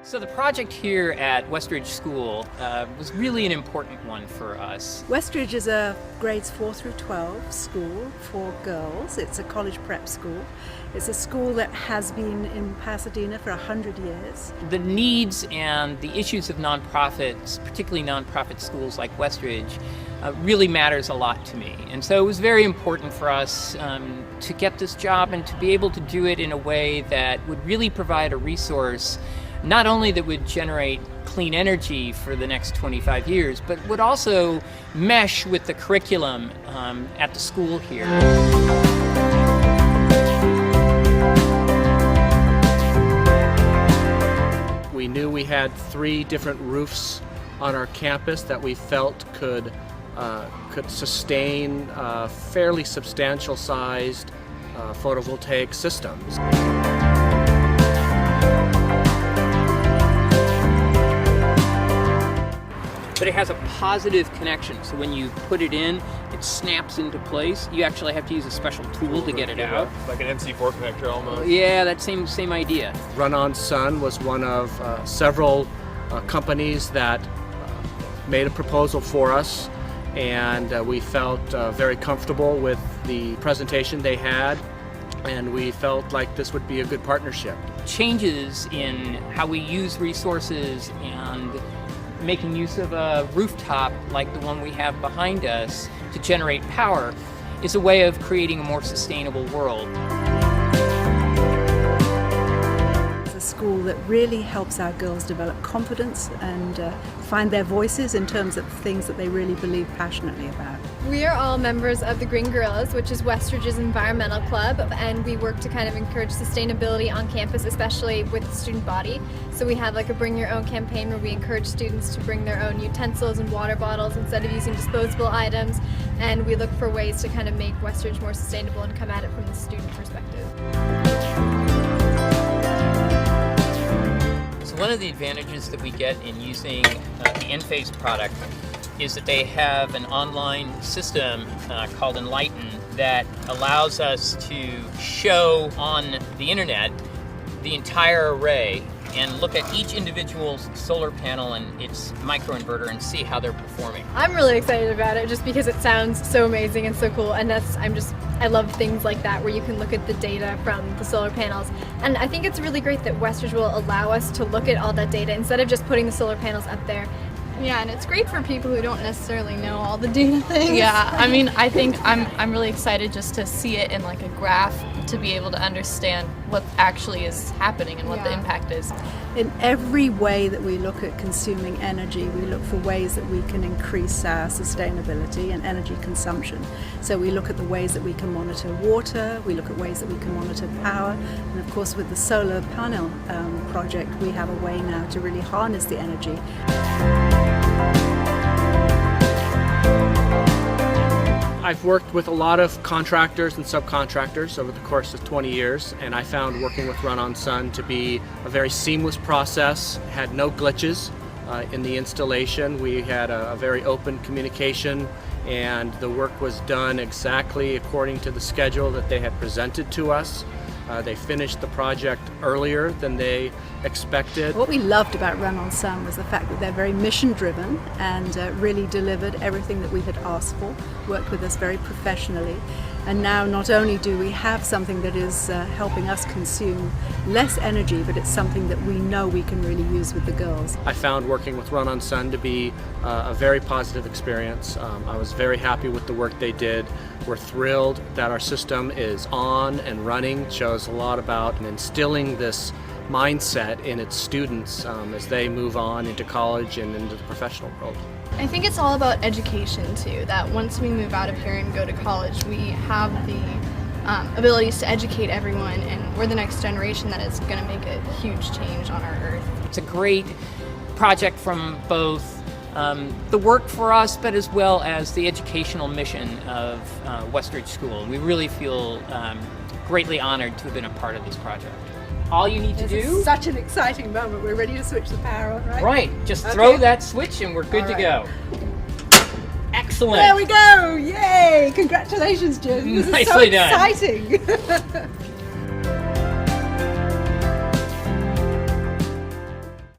So the project here at Westridge School was really an important one for us. Westridge is a grades 4 through 12 school for girls. It's a college prep school. It's a school that has been in Pasadena for 100 years. The needs and the issues of nonprofits, particularly nonprofit schools like Westridge, really matters a lot to me. And so it was very important for us to get this job and to be able to do it in a way that would really provide a resource not only that would generate clean energy for the next 25 years, but would also mesh with the curriculum at the school here. We knew we had 3 different roofs on our campus that we felt could sustain fairly substantial sized photovoltaic systems. But it has a positive connection, so when you put it in, it snaps into place. You actually have to use a special tool to get it out. Like an NC4 connector almost. Yeah, that same idea. Run-On Sun was one of several companies that made a proposal for us, and we felt very comfortable with the presentation they had, and we felt like this would be a good partnership. Changes in how we use resources and making use of a rooftop like the one we have behind us to generate power is a way of creating a more sustainable world. It's a school that really helps our girls develop confidence and find their voices in terms of things that they really believe passionately about. We are all members of the Green Guerrillas, which is Westridge's environmental club, and we work to kind of encourage sustainability on campus, especially with the student body. So we have like a Bring Your Own campaign where we encourage students to bring their own utensils and water bottles instead of using disposable items, and we look for ways to kind of make Westridge more sustainable and come at it from the student perspective. So one of the advantages that we get in using the Enphase product is that they have an online system called Enlighten that allows us to show on the internet the entire array and look at each individual solar panel and its microinverter and see how they're performing. I'm really excited about it just because it sounds so amazing and so cool, and I love things like that where you can look at the data from the solar panels. And I think it's really great that Westridge will allow us to look at all that data instead of just putting the solar panels up there. Yeah, and it's great for people who don't necessarily know all the data things. Yeah, I mean, I think I'm really excited just to see it in like a graph to be able to understand what actually is happening and what the impact is. In every way that we look at consuming energy, we look for ways that we can increase our sustainability and energy consumption. So we look at the ways that we can monitor water, we look at ways that we can monitor power, and of course with the solar panel project, we have a way now to really harness the energy. I've worked with a lot of contractors and subcontractors over the course of 20 years, and I found working with Run-On Sun to be a very seamless process, had no glitches in the installation. We had a very open communication, and the work was done exactly according to the schedule that they had presented to us. They finished the project earlier than they expected. What we loved about Run-On Sun was the fact that they're very mission driven and really delivered everything that we had asked for, worked with us very professionally. And now not only do we have something that is helping us consume less energy, but it's something that we know we can really use with the girls. I found working with Run-On Sun to be a very positive experience. I was very happy with the work they did. We're thrilled that our system is on and running. It shows a lot about instilling this mindset in its students as they move on into college and into the professional world. I think it's all about education too, that once we move out of here and go to college, we have the abilities to educate everyone, and we're the next generation that is going to make a huge change on our earth. It's a great project from both the work for us, but as well as the educational mission of Westridge School. We really feel greatly honored to have been a part of this project. All you need to do... It's such an exciting moment. We're ready to switch the power on, right? Right. Just throw that switch and we're good to go. Excellent. There we go. Yay. Congratulations, Jim. This is so Nicely done. exciting.